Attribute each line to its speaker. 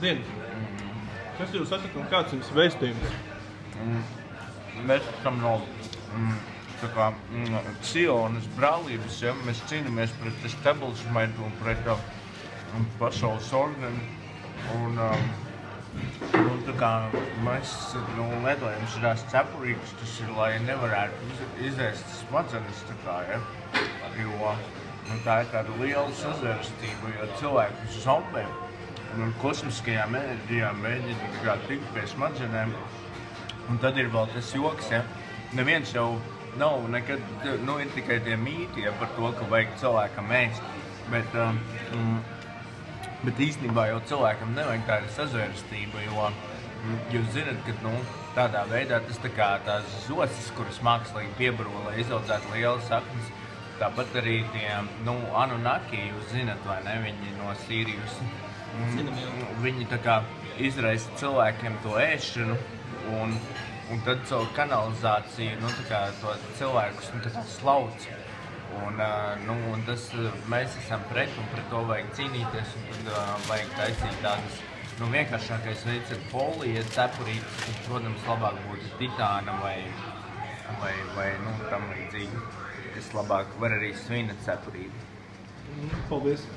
Speaker 1: dienas. Kas jūs esat un kāds jums vēstījums?
Speaker 2: Mēs esam no Cionas brālības, ja? Mēs cīnāmies pret establishmentu un pret pasaules ordeni. Un tā kā mēs lietojam šādās cepurīgas, tas ir, lai nevarētu izēst smadzenes, tā kā, ja? Jo tā ir tāda liela sazvērestība, jo cilvēki zombē un kosmiskajām enerģijām mēģina tikt pie smadzenēm. Un tad ir vēl tas joks, ja? Neviens jau nav nekad, ir tikai tie mīti, ja, par to, ka vajag cilvēkam ēst. Bet īstenībā jau cilvēkam nevajag tāda sazvērestība, jo jūs zinat, ka tādā veidā tas tā kā tās zosis, kuras mākslīgi piebaro, lai izaudzētu lielas saknes. Tāpat arī tie Anunnaki, jūs zinat, vai ne, viņi no Sīrijas. Viņi tā kā izraisa cilvēkiem to ēšanu un tad caur kanalizāciju, tā kā to cilvēkus, tā kā slauc. Un tas mēs esam pret un pret to vajag cīnīties un tad vajag taisīt tādas, vienkāršākais veids ir folija, cepurītes, protams, labāk būtu titāna vai tam līdzīgi, kas labāk var arī svina cepurīti.
Speaker 1: Paldies!